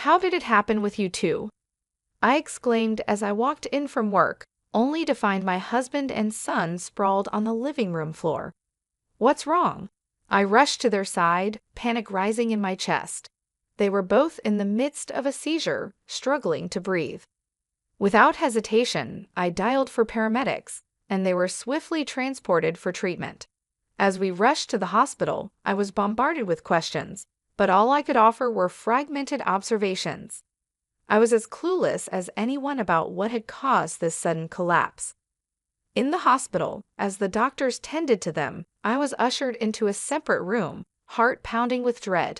How did it happen with you too? I exclaimed as I walked in from work, only to find my husband and son sprawled on the living room floor. What's wrong? I rushed to their side, panic rising in my chest. They were both in the midst of a seizure, struggling to breathe. Without hesitation, I dialed for paramedics, and they were swiftly transported for treatment. As we rushed to the hospital, I was bombarded with questions, but all I could offer were fragmented observations. I was as clueless as anyone about what had caused this sudden collapse. In the hospital, as the doctors tended to them, I was ushered into a separate room, heart pounding with dread.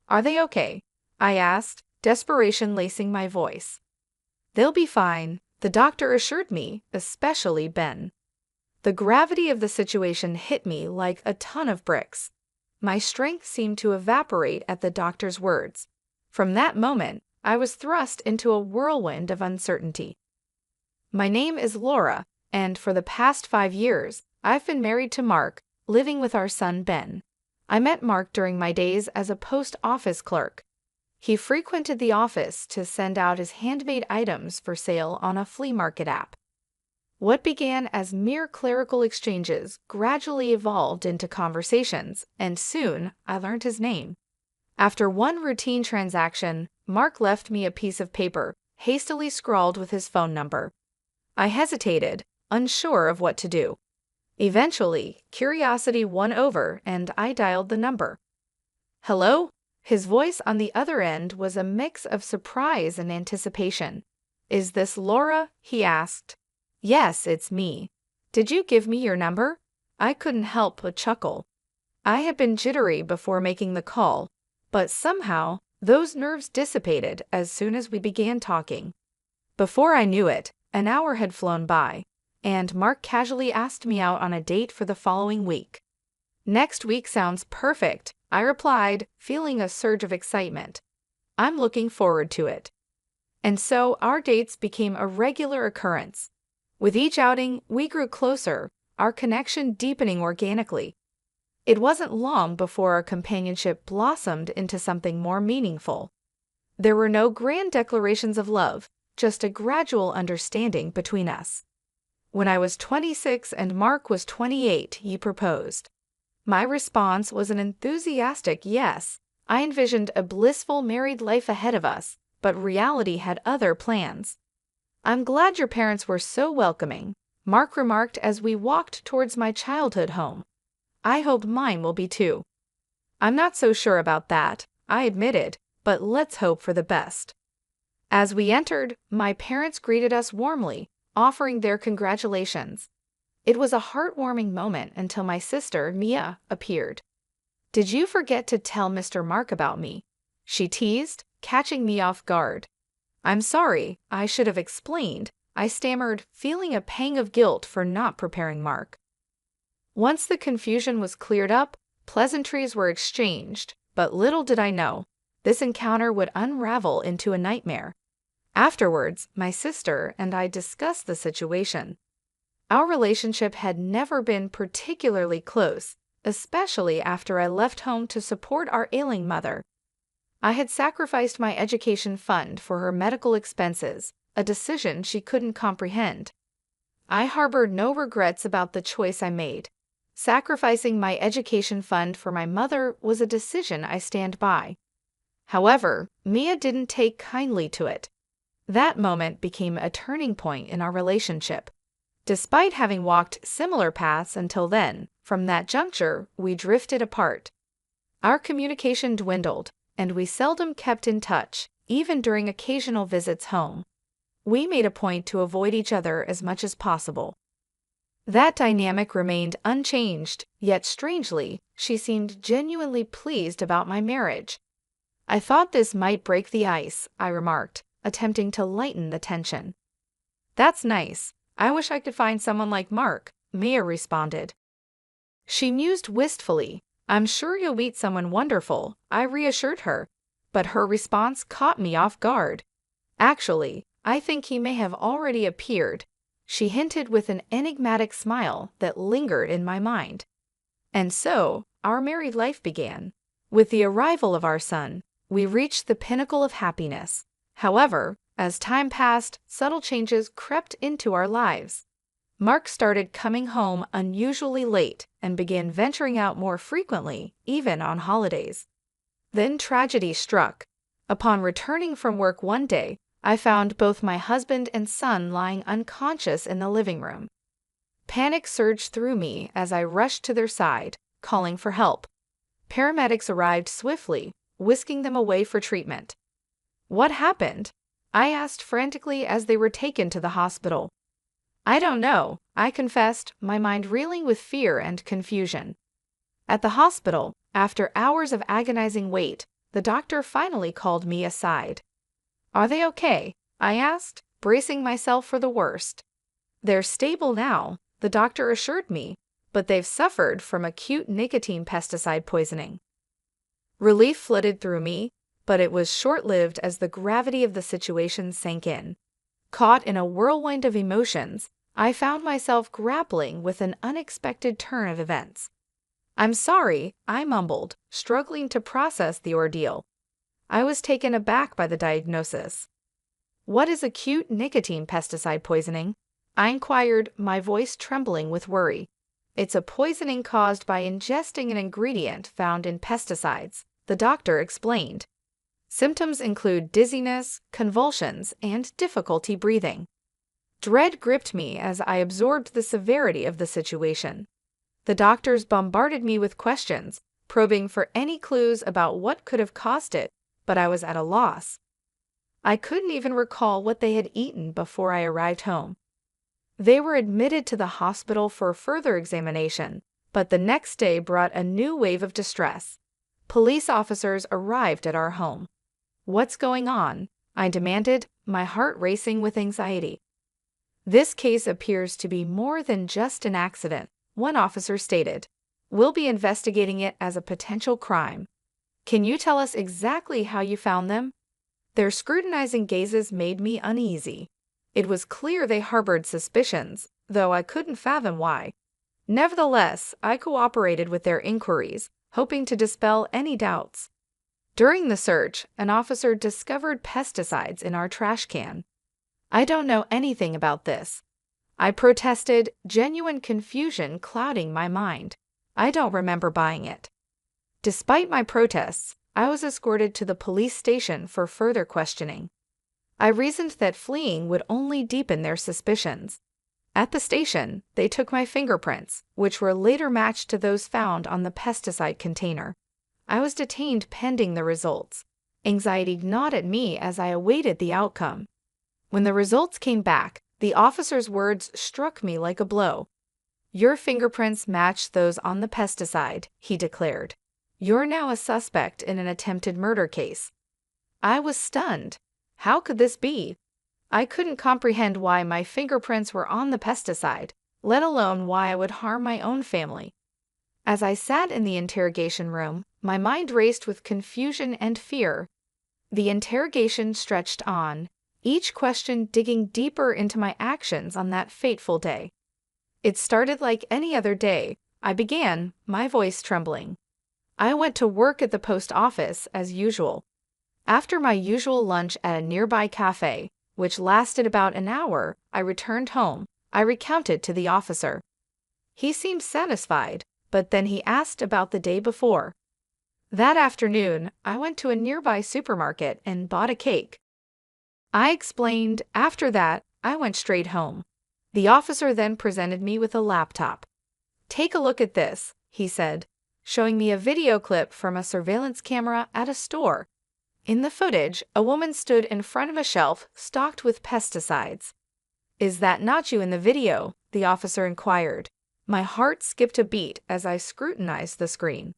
"Are they okay?" I asked, desperation lacing my voice. "They'll be fine," the doctor assured me, especially Ben. The gravity of the situation hit me like a ton of bricks. My strength seemed to evaporate at the doctor's words. From that moment, I was thrust into a whirlwind of uncertainty. My name is Laura, and for the past 5 years, I've been married to Mark, living with our son Ben. I met Mark during my days as a post office clerk. He frequented the office to send out his handmade items for sale on a flea market app. What began as mere clerical exchanges gradually evolved into conversations, and soon I learned his name. After one routine transaction, Mark left me a piece of paper, hastily scrawled with his phone number. I hesitated, unsure of what to do. Eventually, curiosity won over, and I dialed the number. "Hello?" His voice on the other end was a mix of surprise and anticipation. "Is this Laura?" he asked. "Yes, it's me. Did you give me your number?" I couldn't help but chuckle. I had been jittery before making the call, but somehow those nerves dissipated as soon as we began talking. Before I knew it, an hour had flown by, and Mark casually asked me out on a date for the following week. "Next week sounds perfect," I replied, feeling a surge of excitement. "I'm looking forward to it." And so our dates became a regular occurrence. With each outing, we grew closer, our connection deepening organically. It wasn't long before our companionship blossomed into something more meaningful. There were no grand declarations of love, just a gradual understanding between us. When I was 26 and Mark was 28, he proposed. My response was an enthusiastic yes. I envisioned a blissful married life ahead of us, but reality had other plans. "I'm glad your parents were so welcoming," Mark remarked as we walked towards my childhood home. "I hope mine will be too." "I'm not so sure about that," I admitted, "but let's hope for the best." As we entered, my parents greeted us warmly, offering their congratulations. It was a heartwarming moment until my sister, Mia, appeared. "Did you forget to tell Mr. Mark about me?" she teased, catching me off guard. "I'm sorry, I should have explained," I stammered, feeling a pang of guilt for not preparing Mark. Once the confusion was cleared up, pleasantries were exchanged, but little did I know, this encounter would unravel into a nightmare. Afterwards, my sister and I discussed the situation. Our relationship had never been particularly close, especially after I left home to support our ailing mother. I had sacrificed my education fund for her medical expenses, a decision she couldn't comprehend. I harbored no regrets about the choice I made. Sacrificing my education fund for my mother was a decision I stand by. However, Mia didn't take kindly to it. That moment became a turning point in our relationship. Despite having walked similar paths until then, from that juncture, we drifted apart. Our communication dwindled, and we seldom kept in touch, even during occasional visits home. We made a point to avoid each other as much as possible. That dynamic remained unchanged, yet strangely, she seemed genuinely pleased about my marriage. "I thought this might break the ice," I remarked, attempting to lighten the tension. "That's nice. I wish I could find someone like Mark," Mia responded. She mused wistfully. "I'm sure you'll meet someone wonderful," I reassured her, but her response caught me off guard. "Actually, I think he may have already appeared," she hinted with an enigmatic smile that lingered in my mind. And so, our married life began. With the arrival of our son, We reached the pinnacle of happiness. However, as time passed, subtle changes crept into our lives. Mark started coming home unusually late and began venturing out more frequently, even on holidays. Then tragedy struck. Upon returning from work one day, I found both my husband and son lying unconscious in the living room. Panic surged through me as I rushed to their side, calling for help. Paramedics arrived swiftly, whisking them away for treatment. "What happened?" I asked frantically as they were taken to the hospital. "I don't know," I confessed, my mind reeling with fear and confusion. At the hospital, after hours of agonizing wait, the doctor finally called me aside. "Are they okay?" I asked, bracing myself for the worst. "They're stable now," the doctor assured me, "but they've suffered from acute nicotine pesticide poisoning." Relief flooded through me, but it was short-lived as the gravity of the situation sank in. Caught in a whirlwind of emotions, I found myself grappling with an unexpected turn of events. "I'm sorry," I mumbled, struggling to process the ordeal. I was taken aback by the diagnosis. "What is acute nicotine pesticide poisoning?" I inquired, my voice trembling with worry. "It's a poisoning caused by ingesting an ingredient found in pesticides," the doctor explained. Symptoms include dizziness, convulsions, and difficulty breathing. Dread gripped me as I absorbed the severity of the situation. The doctors bombarded me with questions, probing for any clues about what could have caused it, but I was at a loss. I couldn't even recall what they had eaten before I arrived home. They were admitted to the hospital for further examination, but the next day brought a new wave of distress. Police officers arrived at our home. "What's going on?" I demanded, my heart racing with anxiety. "This case appears to be more than just an accident," one officer stated. "We'll be investigating it as a potential crime." "Can you tell us exactly how you found them?" Their scrutinizing gazes made me uneasy. It was clear they harbored suspicions, though I couldn't fathom why. Nevertheless, I cooperated with their inquiries, hoping to dispel any doubts. During the search, an officer discovered pesticides in our trash can. "I don't know anything about this," I protested, genuine confusion clouding my mind. "I don't remember buying it." Despite my protests, I was escorted to the police station for further questioning. I reasoned that fleeing would only deepen their suspicions. At the station, they took my fingerprints, which were later matched to those found on the pesticide container. I was detained pending the results. Anxiety gnawed at me as I awaited the outcome. When the results came back, the officer's words struck me like a blow. "Your fingerprints matched those on the pesticide," he declared. "You're now a suspect in an attempted murder case." I was stunned. How could this be? I couldn't comprehend why my fingerprints were on the pesticide, let alone why I would harm my own family. As I sat in the interrogation room, my mind raced with confusion and fear. The interrogation stretched on, each question digging deeper into my actions on that fateful day. It started like any other day. I began, my voice trembling. I went to work at the post office as usual. After my usual lunch at a nearby cafe, which lasted about an hour, I returned home. I recounted to the officer. He seemed satisfied, but then he asked about the day before. That afternoon, I went to a nearby supermarket and bought a cake. I explained. After that, I went straight home. The officer then presented me with a laptop. "Take a look at this," he said, showing me a video clip from a surveillance camera at a store. In the footage, a woman stood in front of a shelf stocked with pesticides. "Is that not you in the video?" the officer inquired. My heart skipped a beat as I scrutinized the screen.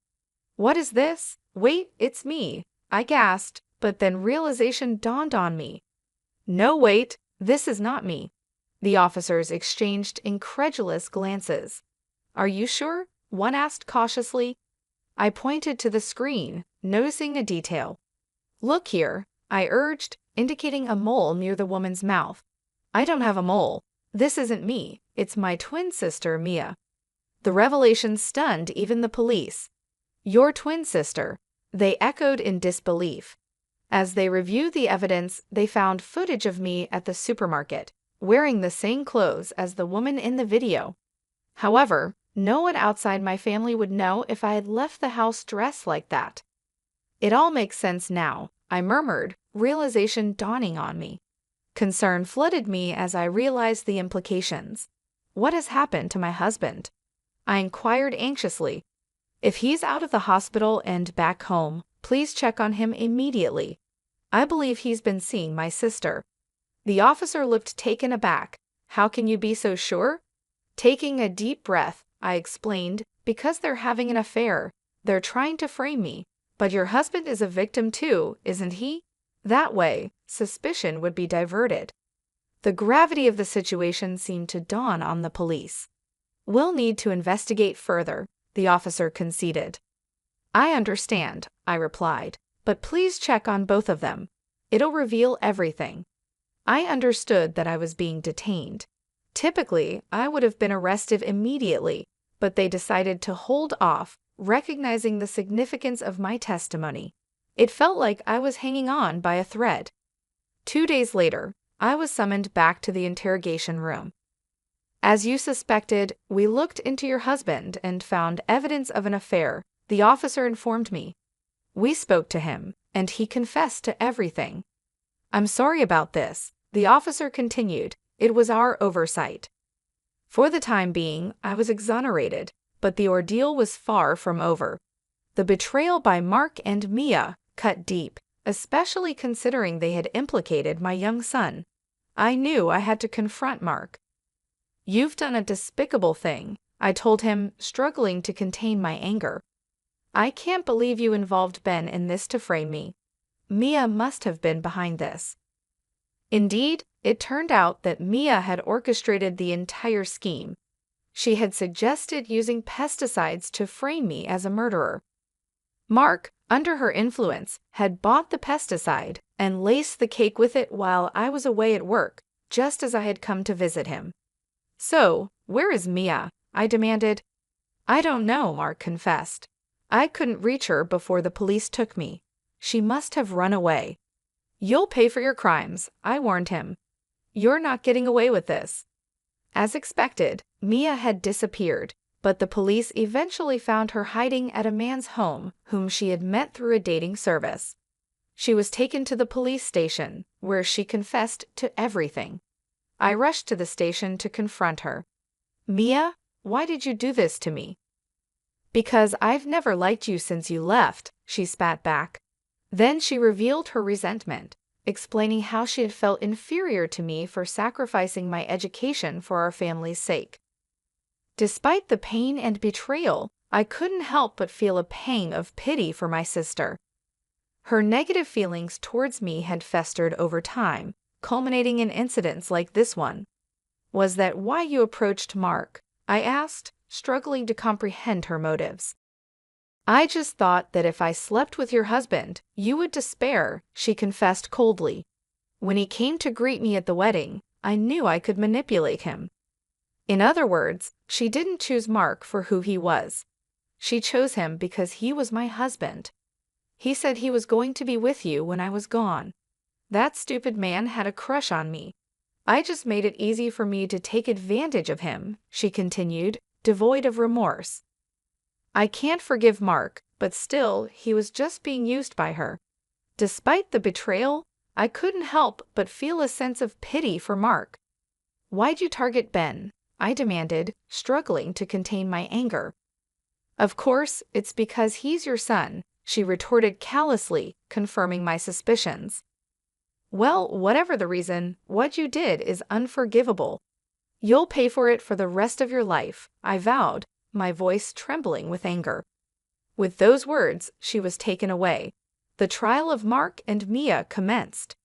"What is this? Wait, it's me," I gasped, but then realization dawned on me. "No, wait, this is not me." The officers exchanged incredulous glances. "Are you sure?" one asked cautiously. I pointed to the screen, noticing a detail. "Look here," I urged, indicating a mole near the woman's mouth. "I don't have a mole. This isn't me. It's my twin sister, Mia." The revelation stunned even the police. "Your twin sister," they echoed in disbelief. As they reviewed the evidence, they found footage of me at the supermarket, wearing the same clothes as the woman in the video. However, no one outside my family would know if I had left the house dressed like that. It all makes sense now, I murmured, realization dawning on me. Concern flooded me as I realized the implications. What has happened to my husband? I inquired anxiously. If he's out of the hospital and back home, please check on him immediately. I believe he's been seeing my sister. The officer looked taken aback. How can you be so sure? Taking a deep breath, I explained, because they're having an affair. They're trying to frame me. But your husband is a victim too, isn't he? That way, suspicion would be diverted. The gravity of the situation seemed to dawn on the police. We'll need to investigate further, the officer conceded. I understand, I replied, but please check on both of them. It'll reveal everything. I understood that I was being detained. Typically, I would have been arrested immediately, but they decided to hold off, recognizing the significance of my testimony. It felt like I was hanging on by a thread. 2 days later, I was summoned back to the interrogation room. As you suspected, we looked into your husband and found evidence of an affair, the officer informed me. We spoke to him, and he confessed to everything. I'm sorry about this, the officer continued. It was our oversight. For the time being, I was exonerated, but the ordeal was far from over. The betrayal by Mark and Mia cut deep, especially considering they had implicated my young son. I knew I had to confront Mark. You've done a despicable thing, I told him, struggling to contain my anger. I can't believe you involved Ben in this to frame me. Mia must have been behind this. Indeed, it turned out that Mia had orchestrated the entire scheme. She had suggested using pesticides to frame me as a murderer. Mark, under her influence, had bought the pesticide and laced the cake with it while I was away at work, just as I had come to visit him. So, where is Mia? I demanded. I don't know, Mark confessed. I couldn't reach her before the police took me. She must have run away. You'll pay for your crimes, I warned him. You're not getting away with this. As expected, Mia had disappeared, but the police eventually found her hiding at a man's home whom she had met through a dating service. She was taken to the police station, where she confessed to everything. I rushed to the station to confront her. Mia, why did you do this to me? Because I've never liked you since you left, she spat back. Then she revealed her resentment, explaining how she had felt inferior to me for sacrificing my education for our family's sake. Despite the pain and betrayal, I couldn't help but feel a pang of pity for my sister. Her negative feelings towards me had festered over time, culminating in incidents like this one. Was that why you approached Mark? I asked, struggling to comprehend her motives. I just thought that if I slept with your husband, you would despair, she confessed coldly. When he came to greet me at the wedding, I knew I could manipulate him. In other words, she didn't choose Mark for who he was. She chose him because he was my husband. He said he was going to be with you when I was gone. That stupid man had a crush on me. I just made it easy for me to take advantage of him, she continued, devoid of remorse. I can't forgive Mark, but still, he was just being used by her. Despite the betrayal, I couldn't help but feel a sense of pity for Mark. Why'd you target Ben? I demanded, struggling to contain my anger. Of course, it's because he's your son, she retorted callously, confirming my suspicions. Well, whatever the reason, what you did is unforgivable. You'll pay for it for the rest of your life, I vowed, my voice trembling with anger. With those words, she was taken away. The trial of Mark and Mia commenced.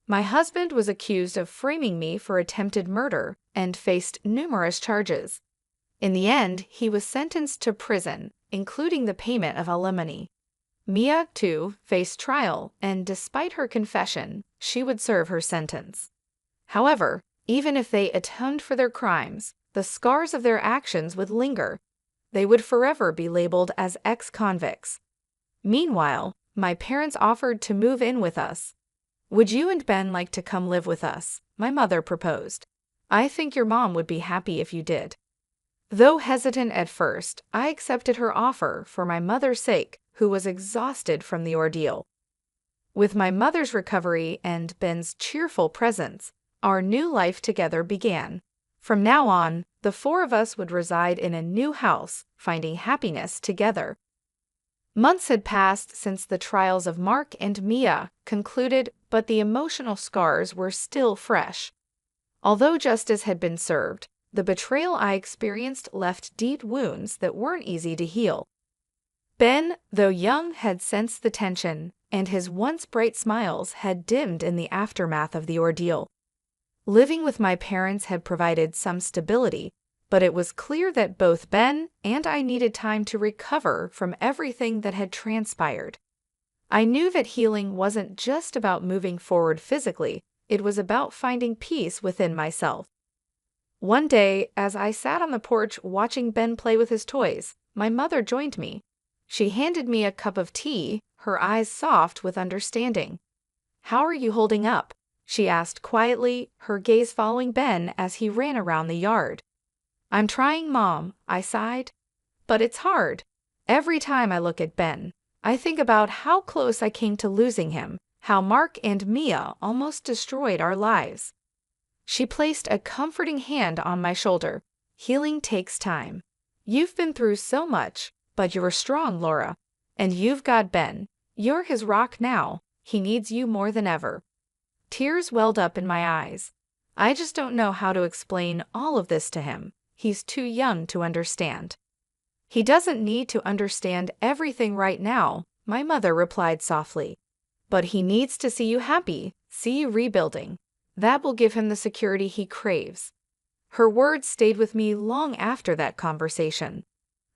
My husband was accused of framing me for attempted murder and faced numerous charges. In the end, he was sentenced to prison, including the payment of alimony. Mia, too, faced trial, and despite her confession, she would serve her sentence. However, even if they atoned for their crimes, the scars of their actions would linger. They would forever be labeled as ex-convicts. Meanwhile, my parents offered to move in with us. "Would you and Ben like to come live with us?" my mother proposed. "I think your mom would be happy if you did." Though hesitant at first, I accepted her offer for my mother's sake, who was exhausted from the ordeal. With my mother's recovery and Ben's cheerful presence, our new life together began. From now on, the four of us would reside in a new house, finding happiness together. Months had passed since the trials of Mark and Mia concluded, but the emotional scars were still fresh. Although justice had been served, the betrayal I experienced left deep wounds that weren't easy to heal. Ben, though young, had sensed the tension, and his once bright smiles had dimmed in the aftermath of the ordeal. Living with my parents had provided some stability, but it was clear that both Ben and I needed time to recover from everything that had transpired. I knew that healing wasn't just about moving forward physically, it was about finding peace within myself. One day, as I sat on the porch watching Ben play with his toys, my mother joined me. She handed me a cup of tea, her eyes soft with understanding. "How are you holding up?" she asked quietly, her gaze following Ben as he ran around the yard. "I'm trying, Mom," I sighed. "But it's hard. Every time I look at Ben, I think about how close I came to losing him, how Mark and Mia almost destroyed our lives." She placed a comforting hand on my shoulder. "Healing takes time. You've been through so much, but you're strong, Laura. And you've got Ben. You're his rock now. He needs you more than ever." Tears welled up in my eyes. I just don't know how to explain all of this to him. He's too young to understand. "He doesn't need to understand everything right now," my mother replied softly. "But he needs to see you happy, see you rebuilding. That will give him the security he craves." Her words stayed with me long after that conversation.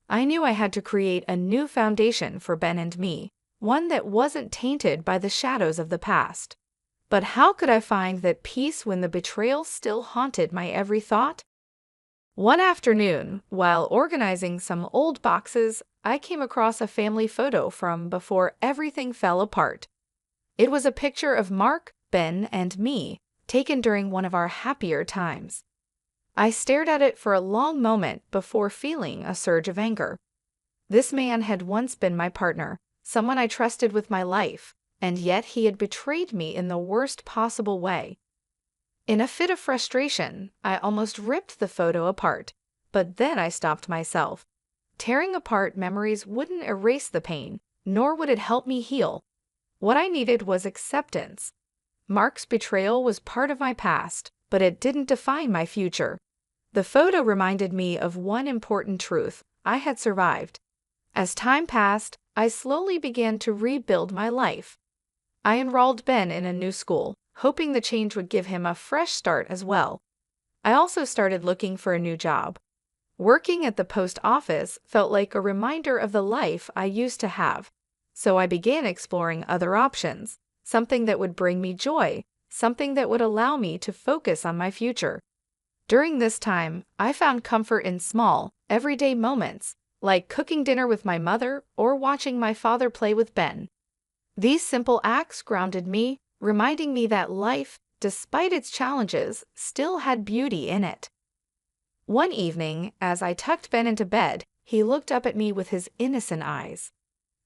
I knew I had to create a new foundation for Ben and me, one that wasn't tainted by the shadows of the past. But how could I find that peace when the betrayal still haunted my every thought? One afternoon, while organizing some old boxes, I came across a family photo from before everything fell apart. It was a picture of Mark, Ben, and me, taken during one of our happier times. I stared at it for a long moment before feeling a surge of anger. This man had once been my partner, someone I trusted with my life, and yet he had betrayed me in the worst possible way. In a fit of frustration, I almost ripped the photo apart, but then I stopped myself. Tearing apart memories wouldn't erase the pain, nor would it help me heal. What I needed was acceptance. Mark's betrayal was part of my past, but it didn't define my future. The photo reminded me of one important truth: I had survived. As time passed, I slowly began to rebuild my life. I enrolled Ben in a new school, hoping the change would give him a fresh start as well. I also started looking for a new job. Working at the post office felt like a reminder of the life I used to have, so I began exploring other options, something that would bring me joy, something that would allow me to focus on my future. During this time, I found comfort in small, everyday moments, like cooking dinner with my mother or watching my father play with Ben. These simple acts grounded me, reminding me that life, despite its challenges, still had beauty in it. One evening, as I tucked Ben into bed, he looked up at me with his innocent eyes.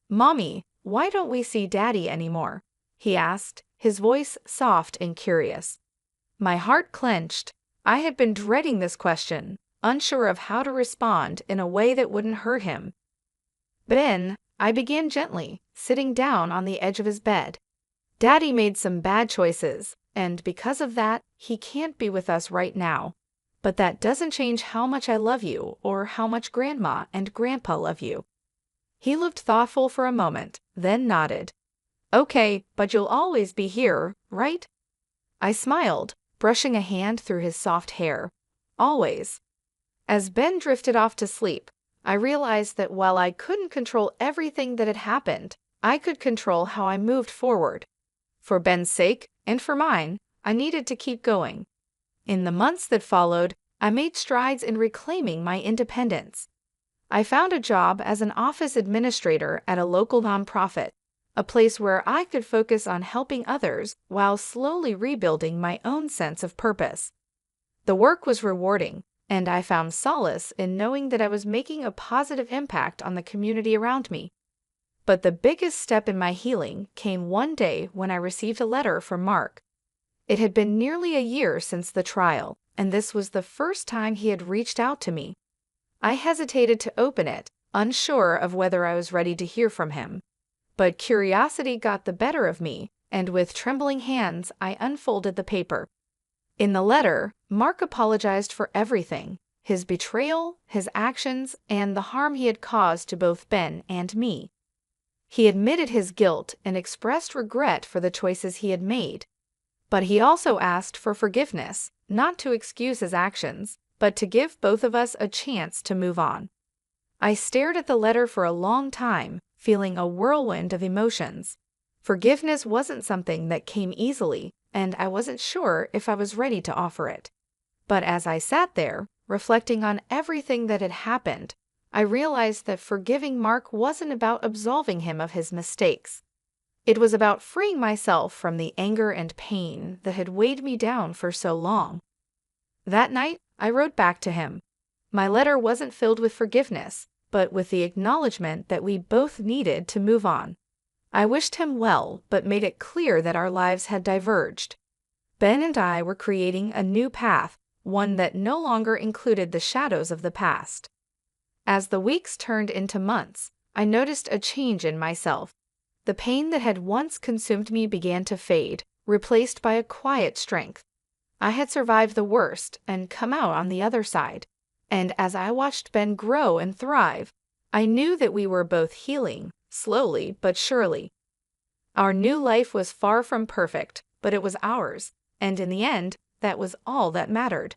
"Mommy, why don't we see Daddy anymore?" he asked, his voice soft and curious. My heart clenched. I had been dreading this question, unsure of how to respond in a way that wouldn't hurt him. "Ben," I began gently, sitting down on the edge of his bed. "Daddy made some bad choices, and because of that, he can't be with us right now. But that doesn't change how much I love you or how much Grandma and Grandpa love you." He looked thoughtful for a moment, then nodded. "Okay, but you'll always be here, right?" I smiled, brushing a hand through his soft hair. "Always." As Ben drifted off to sleep, I realized that while I couldn't control everything that had happened, I could control how I moved forward. For Ben's sake, and for mine, I needed to keep going. In the months that followed, I made strides in reclaiming my independence. I found a job as an office administrator at a local nonprofit, a place where I could focus on helping others while slowly rebuilding my own sense of purpose. The work was rewarding, and I found solace in knowing that I was making a positive impact on the community around me. But the biggest step in my healing came one day when I received a letter from Mark. It had been nearly a year since the trial, and this was the first time he had reached out to me. I hesitated to open it, unsure of whether I was ready to hear from him. But curiosity got the better of me, and with trembling hands, I unfolded the paper. In the letter, Mark apologized for everything: his betrayal, his actions, and the harm he had caused to both Ben and me. He admitted his guilt and expressed regret for the choices he had made. But he also asked for forgiveness, not to excuse his actions, but to give both of us a chance to move on. I stared at the letter for a long time, feeling a whirlwind of emotions. Forgiveness wasn't something that came easily, and I wasn't sure if I was ready to offer it. But as I sat there, reflecting on everything that had happened, I realized that forgiving Mark wasn't about absolving him of his mistakes. It was about freeing myself from the anger and pain that had weighed me down for so long. That night, I wrote back to him. My letter wasn't filled with forgiveness, but with the acknowledgement that we both needed to move on. I wished him well, but made it clear that our lives had diverged. Ben and I were creating a new path, one that no longer included the shadows of the past. As the weeks turned into months, I noticed a change in myself. The pain that had once consumed me began to fade, replaced by a quiet strength. I had survived the worst and come out on the other side. And as I watched Ben grow and thrive, I knew that we were both healing, slowly but surely. Our new life was far from perfect, but it was ours, and in the end, that was all that mattered.